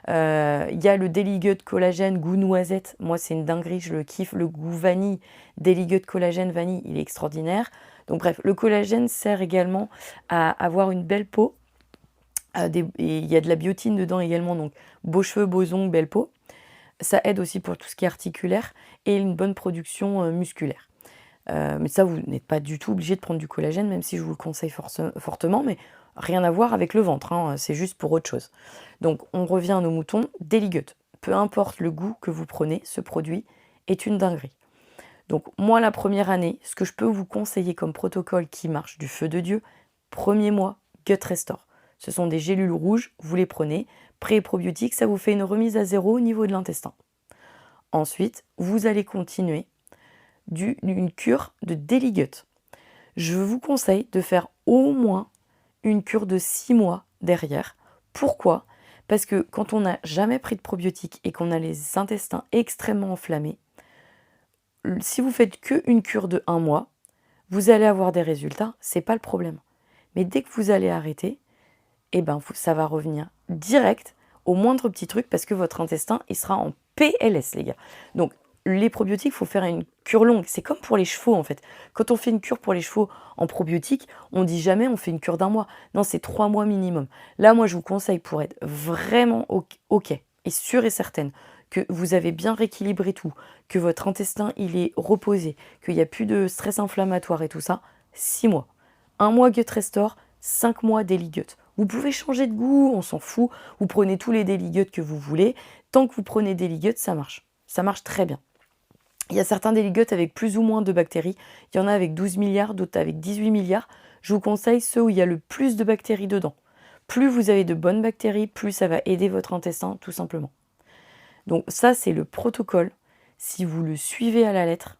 D: Il y a le Daily Gut collagène goût noisette. Moi c'est une dinguerie, je le kiffe. Le goût vanille, Daily Gut collagène vanille, il est extraordinaire. Donc bref, le collagène sert également à avoir une belle peau. Et il y a de la biotine dedans également, donc beaux cheveux, beaux ongles, belle peau. Ça aide aussi pour tout ce qui est articulaire et une bonne production musculaire. Mais ça, vous n'êtes pas du tout obligé de prendre du collagène, même si je vous le conseille fortement, mais rien à voir avec le ventre, hein, c'est juste pour autre chose. Donc on revient à nos moutons, Daily Gut. Peu importe le goût que vous prenez, ce produit est une dinguerie. Donc moi, la première année, ce que je peux vous conseiller comme protocole qui marche du feu de Dieu, premier mois, Gut Restore. Ce sont des gélules rouges, vous les prenez, pré- et probiotiques, ça vous fait une remise à zéro au niveau de l'intestin. Ensuite, vous allez continuer une cure de Daily Gut. Je vous conseille de faire au moins une cure de 6 mois derrière. Pourquoi ? Parce que quand on n'a jamais pris de probiotiques et qu'on a les intestins extrêmement enflammés, si vous faites qu'une cure de 1 mois, vous allez avoir des résultats, c'est pas le problème. Mais dès que vous allez arrêter, ça va revenir direct au moindre petit truc parce que votre intestin, il sera en PLS, les gars. Donc, les probiotiques, il faut faire une cure longue. C'est comme pour les chevaux, en fait. Quand on fait une cure pour les chevaux en probiotiques, on dit jamais on fait une cure d'1 mois. Non, c'est 3 mois minimum. Là, moi, je vous conseille pour être vraiment OK et sûre et certaine que vous avez bien rééquilibré tout, que votre intestin, il est reposé, qu'il n'y a plus de stress inflammatoire et tout ça, 6 mois. 1 mois Gut Restore, 5 mois Daily Gut. Vous pouvez changer de goût, on s'en fout. Vous prenez tous les Daily Gut que vous voulez. Tant que vous prenez Daily Gut, ça marche. Ça marche très bien. Il y a certains Daily Gut avec plus ou moins de bactéries. Il y en a avec 12 milliards, d'autres avec 18 milliards. Je vous conseille ceux où il y a le plus de bactéries dedans. Plus vous avez de bonnes bactéries, plus ça va aider votre intestin, tout simplement. Donc ça, c'est le protocole. Si vous le suivez à la lettre,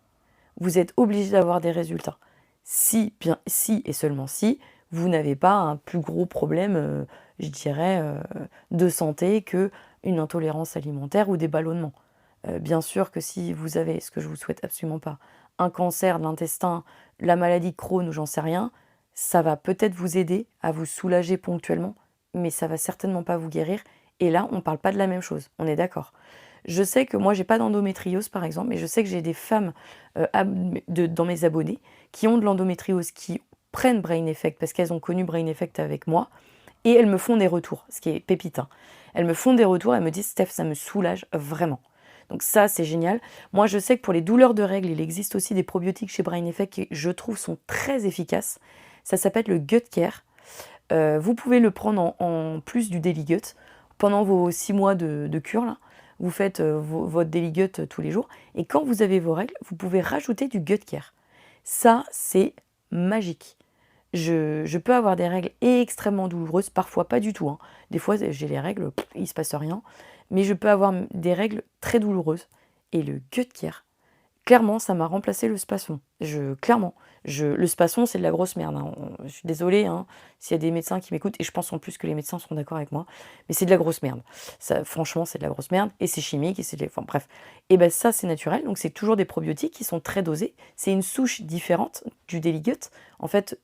D: vous êtes obligé d'avoir des résultats. Si et seulement si, vous n'avez pas un plus gros problème, je dirais, de santé qu'une intolérance alimentaire ou des ballonnements. Bien sûr que si vous avez, ce que je vous souhaite absolument pas, un cancer de l'intestin, la maladie de Crohn ou j'en sais rien, ça va peut-être vous aider à vous soulager ponctuellement, mais ça va certainement pas vous guérir. Et là, on parle pas de la même chose, on est d'accord. Je sais que moi, j'ai pas d'endométriose par exemple, mais je sais que j'ai des femmes dans mes abonnés qui ont de l'endométriose, qui prennent Brain Effect parce qu'elles ont connu Brain Effect avec moi et elles me font des retours, ce qui est pépite, hein. Elles me font des retours, elles me disent Steph, ça me soulage vraiment. Donc ça, c'est génial. Moi, je sais que pour les douleurs de règles, il existe aussi des probiotiques chez Brain Effect qui, je trouve, sont très efficaces. Ça s'appelle le Gut Care. Vous pouvez le prendre en plus du Daily Gut pendant vos 6 mois de cure, là. Vous faites votre Daily Gut tous les jours. Et quand vous avez vos règles, vous pouvez rajouter du Gut Care. Ça, c'est magique. Je peux avoir des règles extrêmement douloureuses, parfois pas du tout, hein. Des fois, j'ai les règles, il se passe rien. Mais je peux avoir des règles très douloureuses. Et le Gut Care, clairement, ça m'a remplacé le spasson. Le spasson, c'est de la grosse merde, hein. Je suis désolée, hein, s'il y a des médecins qui m'écoutent, et je pense en plus que les médecins seront d'accord avec moi, mais c'est de la grosse merde. Ça, franchement, c'est de la grosse merde, et c'est chimique, enfin bref. Et ben ça, c'est naturel, donc c'est toujours des probiotiques qui sont très dosés. C'est une souche différente du Daily Gut. En fait,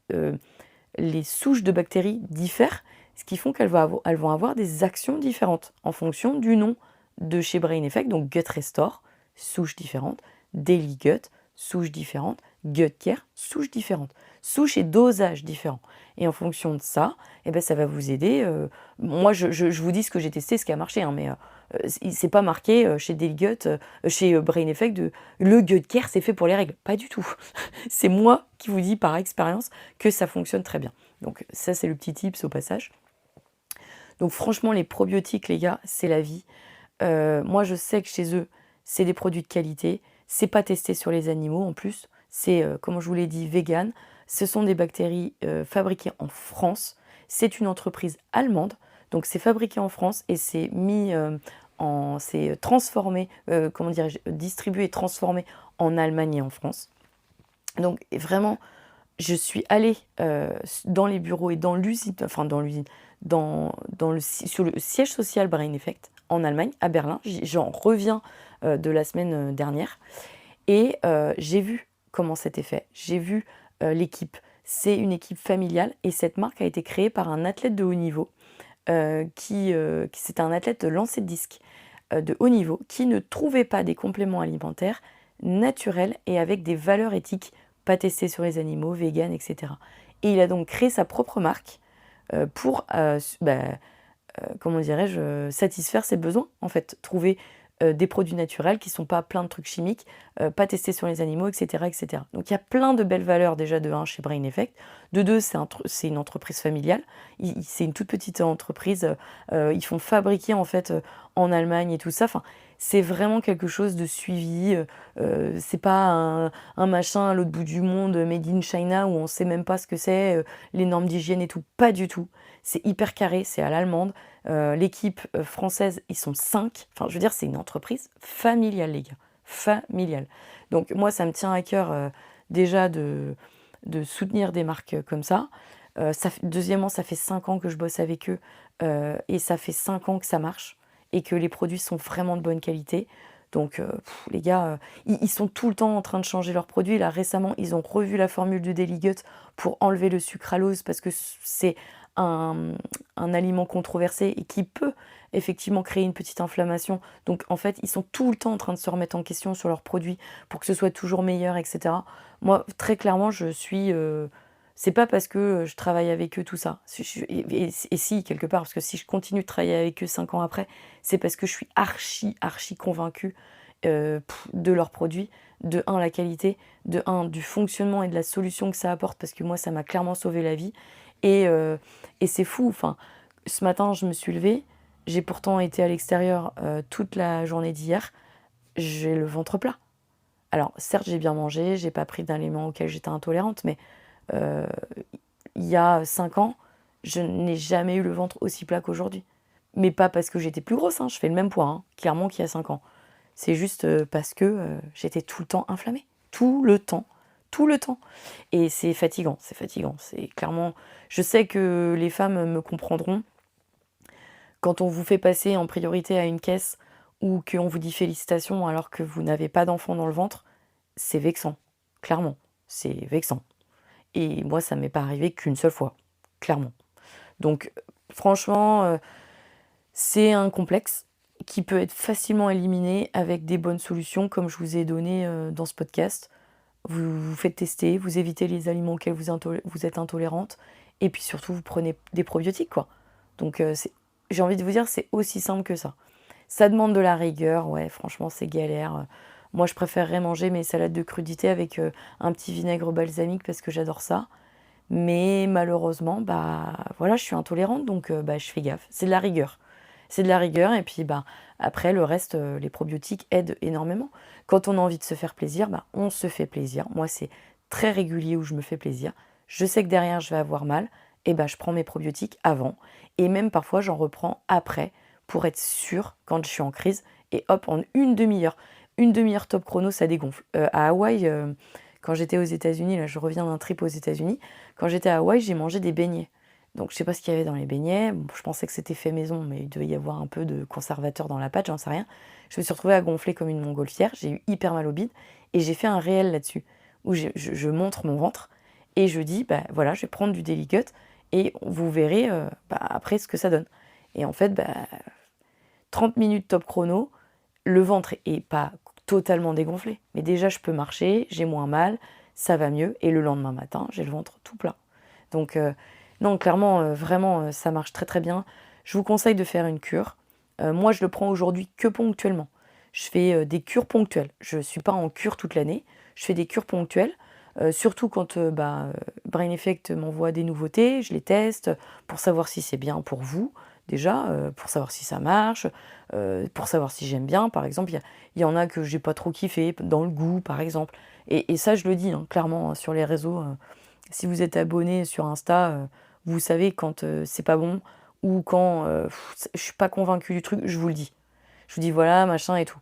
D: les souches de bactéries diffèrent, ce qui font elles vont avoir des actions différentes en fonction du nom de chez Brain Effect, donc Gut Restore, souche différente, Daily Gut, souche différente, Gut Care, souche différente, souche et dosage différents. Et en fonction de ça, eh ben, ça va vous aider. Moi, je vous dis ce que j'ai testé, ce qui a marché, hein, mais c'est pas marqué chez Daily Gut, chez Brain Effect, le Gut Care, c'est fait pour les règles. Pas du tout. C'est moi qui vous dis par expérience que ça fonctionne très bien. Donc ça, c'est le petit tips au passage. Donc franchement, les probiotiques, les gars, c'est la vie. Moi, je sais que chez eux, c'est des produits de qualité. C'est pas testé sur les animaux en plus. C'est, comme je vous l'ai dit, vegan. Ce sont des bactéries fabriquées en France. C'est une entreprise allemande. Donc c'est fabriqué en France et c'est c'est transformé, distribué et transformé en Allemagne et en France. Donc vraiment, je suis allée dans les bureaux et sur le siège social Brain Effect en Allemagne, à Berlin. J'en reviens de la semaine dernière et j'ai vu comment c'était fait. J'ai vu l'équipe. C'est une équipe familiale et cette marque a été créée par un athlète de haut niveau c'était un athlète de lancer de disque de haut niveau qui ne trouvait pas des compléments alimentaires naturels et avec des valeurs éthiques, pas testés sur les animaux, vegan, etc. Et il a donc créé sa propre marque pour satisfaire ses besoins, en fait, trouver des produits naturels qui ne sont pas plein de trucs chimiques, pas testés sur les animaux, etc., etc. Donc il y a plein de belles valeurs déjà de 1 chez Brain Effect. De 2, c'est une entreprise familiale. C'est une toute petite entreprise. Ils font fabriquer en fait en Allemagne et tout ça. Enfin, c'est vraiment quelque chose de suivi. C'est pas un machin à l'autre bout du monde, made in China, où on sait même pas ce que c'est, les normes d'hygiène et tout. Pas du tout. C'est hyper carré, c'est à l'allemande. L'équipe française, ils sont 5. Enfin, je veux dire, c'est une entreprise familiale, les gars. Familiale. Donc, moi, ça me tient à cœur déjà de soutenir des marques comme ça. Deuxièmement, ça fait 5 ans que je bosse avec eux et ça fait 5 ans que ça marche et que les produits sont vraiment de bonne qualité. Donc, les gars, ils sont tout le temps en train de changer leurs produits. Là, récemment, ils ont revu la formule du Daily Gut pour enlever le sucralose parce que c'est un aliment controversé et qui peut effectivement créer une petite inflammation. Donc, en fait, ils sont tout le temps en train de se remettre en question sur leurs produits pour que ce soit toujours meilleur, etc. Moi, très clairement, je suis... c'est pas parce que je travaille avec eux tout ça. Et si, quelque part, parce que si je continue de travailler avec eux 5 ans après, c'est parce que je suis archi convaincue de leurs produits, de 1, la qualité, de 1, du fonctionnement et de la solution que ça apporte, parce que moi, ça m'a clairement sauvé la vie. Et c'est fou, enfin, ce matin, je me suis levée, j'ai pourtant été à l'extérieur toute la journée d'hier, j'ai le ventre plat. Alors, certes, j'ai bien mangé, j'ai pas pris d'aliments auxquels j'étais intolérante, mais il y a 5 ans, je n'ai jamais eu le ventre aussi plat qu'aujourd'hui. Mais pas parce que j'étais plus grosse, hein, je fais le même poids, hein, clairement qu'il y a 5 ans. C'est juste parce que j'étais tout le temps inflammée. Tout le temps. tout le temps. Et c'est fatigant, c'est clairement... Je sais que les femmes me comprendront. Quand on vous fait passer en priorité à une caisse ou qu'on vous dit félicitations alors que vous n'avez pas d'enfant dans le ventre, c'est vexant, clairement, c'est vexant. Et moi, ça m'est pas arrivé qu'une seule fois, clairement. Donc, franchement, c'est un complexe qui peut être facilement éliminé avec des bonnes solutions, comme je vous ai donné dans ce podcast. Vous vous faites tester, vous évitez les aliments auxquels vous êtes intolérante, et puis surtout, vous prenez des probiotiques, quoi. Donc, j'ai envie de vous dire, c'est aussi simple que ça. Ça demande de la rigueur, ouais, franchement, c'est galère. Moi, je préférerais manger mes salades de crudités avec un petit vinaigre balsamique parce que j'adore ça. Mais malheureusement, voilà, je suis intolérante, donc je fais gaffe. C'est de la rigueur. C'est de la rigueur, et puis après, le reste, les probiotiques aident énormément. Quand on a envie de se faire plaisir, on se fait plaisir. Moi, c'est très régulier où je me fais plaisir. Je sais que derrière, je vais avoir mal, et je prends mes probiotiques avant. Et même parfois, j'en reprends après pour être sûre quand je suis en crise. Et hop, en une demi-heure top chrono, ça dégonfle. À Hawaï, quand j'étais aux États-Unis, là je reviens d'un trip aux États-Unis, quand j'étais à Hawaï, j'ai mangé des beignets. Donc je sais pas ce qu'il y avait dans les beignets, bon, je pensais que c'était fait maison, mais il devait y avoir un peu de conservateur dans la pâte, j'en sais rien. Je me suis retrouvée à gonfler comme une montgolfière, j'ai eu hyper mal au bide, et j'ai fait un réel là-dessus, où je montre mon ventre, et je dis, voilà, je vais prendre du Daily Gut, et vous verrez après ce que ça donne. Et en fait, 30 minutes top chrono, le ventre est pas totalement dégonflé, mais déjà je peux marcher, j'ai moins mal, ça va mieux, et le lendemain matin, j'ai le ventre tout plat. Donc non, clairement, vraiment, ça marche très très bien. Je vous conseille de faire une cure. Moi, je le prends aujourd'hui que ponctuellement. Je fais des cures ponctuelles. Je ne suis pas en cure toute l'année. Je fais des cures ponctuelles, surtout quand Brain Effect m'envoie des nouveautés. Je les teste pour savoir si c'est bien pour vous, déjà, pour savoir si ça marche, pour savoir si j'aime bien. Par exemple, il y en a que j'ai pas trop kiffé, dans le goût, par exemple. Et ça, je le dis clairement sur les réseaux. Si vous êtes abonné sur Insta, vous savez quand c'est pas bon ou quand je suis pas convaincue du truc, je vous le dis. Je vous dis voilà, machin et tout.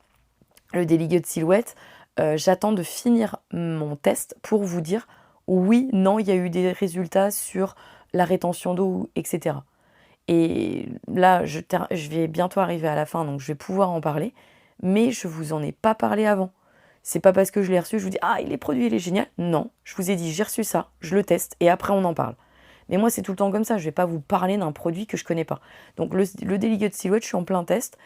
D: Le Daily Gut Silhouette, j'attends de finir mon test pour vous dire oui, non, il y a eu des résultats sur la rétention d'eau, etc. Et là, je vais bientôt arriver à la fin, donc je vais pouvoir en parler, mais je vous en ai pas parlé avant. C'est pas parce que je l'ai reçu, je vous dis il est produit, il est génial. Non, je vous ai dit j'ai reçu ça, je le teste et après on en parle. Mais moi c'est tout le temps comme ça, je vais pas vous parler d'un produit que je connais pas. Donc le Daily Gut Silhouette, je suis en plein test.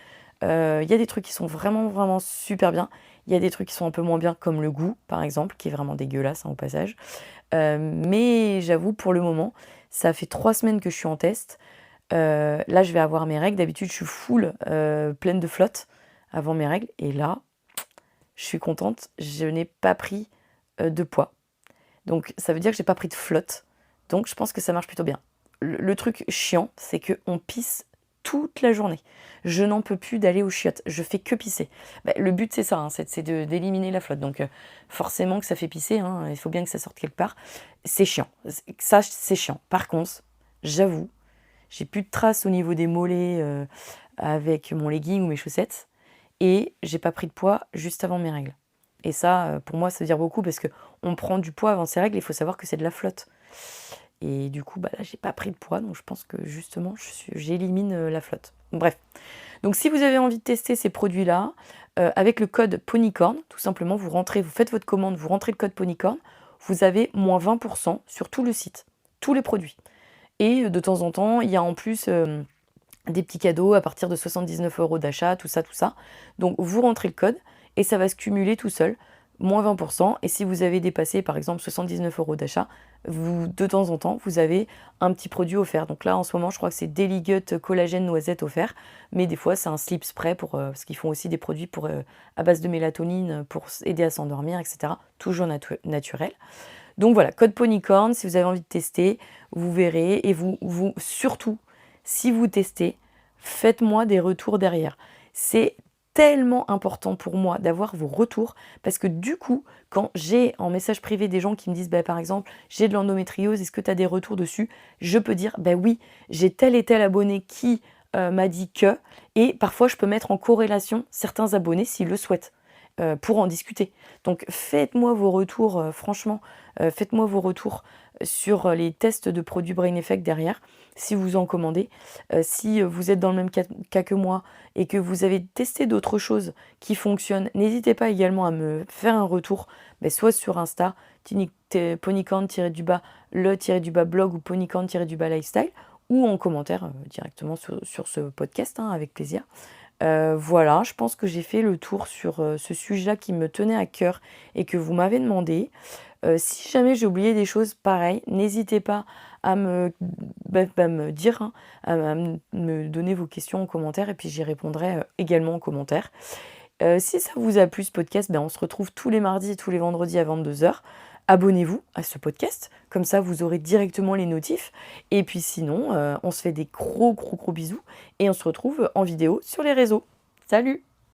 D: Il y a des trucs qui sont vraiment vraiment super bien. Il y a des trucs qui sont un peu moins bien, comme le goût par exemple, qui est vraiment dégueulasse au passage. Mais j'avoue pour le moment, ça fait 3 semaines que je suis en test. Là je vais avoir mes règles. D'habitude je suis full pleine de flotte avant mes règles. Et là, je suis contente, je n'ai pas pris de poids. Donc ça veut dire que j'ai pas pris de flotte. Donc je pense que ça marche plutôt bien. Le truc chiant, c'est qu'on pisse toute la journée. Je n'en peux plus d'aller aux chiottes. Je fais que pisser. Le but c'est ça, c'est d'éliminer la flotte. Donc forcément que ça fait pisser, il faut bien que ça sorte quelque part. C'est chiant. Ça c'est chiant. Par contre, j'avoue, j'ai plus de traces au niveau des mollets avec mon legging ou mes chaussettes. Et j'ai pas pris de poids juste avant mes règles. Et ça, pour moi, ça veut dire beaucoup parce qu'on prend du poids avant ses règles, il faut savoir que c'est de la flotte. Et du coup, là, j'ai pas pris de poids, donc je pense que justement, j'élimine la flotte. Bref. Donc si vous avez envie de tester ces produits-là, avec le code Ponycorn, tout simplement, vous faites votre commande, vous rentrez le code Ponycorn, vous avez moins 20% sur tout le site, tous les produits. Et de temps en temps, il y a en plus... des petits cadeaux à partir de 79 € d'achat, tout ça. Donc vous rentrez le code et ça va se cumuler tout seul, moins 20%. Et si vous avez dépassé par exemple 79 € d'achat, de temps en temps, vous avez un petit produit offert. Donc là en ce moment, je crois que c'est Daily Gut collagène noisette offert, mais des fois c'est un sleep spray parce qu'ils font aussi des produits à base de mélatonine pour aider à s'endormir, etc. Toujours naturel. Donc voilà, code Ponycorn, si vous avez envie de tester, vous verrez. Et vous surtout, si vous testez, faites-moi des retours derrière. C'est tellement important pour moi d'avoir vos retours parce que du coup, quand j'ai en message privé des gens qui me disent par exemple, j'ai de l'endométriose, est-ce que tu as des retours dessus? Je peux dire oui, j'ai tel et tel abonné qui m'a dit que, et parfois je peux mettre en corrélation certains abonnés s'ils le souhaitent. pour en discuter. Donc faites-moi vos retours, franchement, faites-moi vos retours sur les tests de produits Brain Effect derrière, si vous en commandez. Si vous êtes dans le même cas que moi et que vous avez testé d'autres choses qui fonctionnent, n'hésitez pas également à me faire un retour, soit sur Insta, ponycorn-du-bas, le-blog ou ponycorn-lifestyle, ou en commentaire directement sur ce podcast, avec plaisir. Voilà, je pense que j'ai fait le tour sur ce sujet-là qui me tenait à cœur et que vous m'avez demandé. Si jamais j'ai oublié des choses pareilles, n'hésitez pas à me dire, à me donner vos questions en commentaire et puis j'y répondrai également en commentaire. Si ça vous a plu ce podcast, on se retrouve tous les mardis et tous les vendredis à 22h. Abonnez-vous à ce podcast, comme ça vous aurez directement les notifs. Et puis sinon, on se fait des gros bisous et on se retrouve en vidéo sur les réseaux. Salut!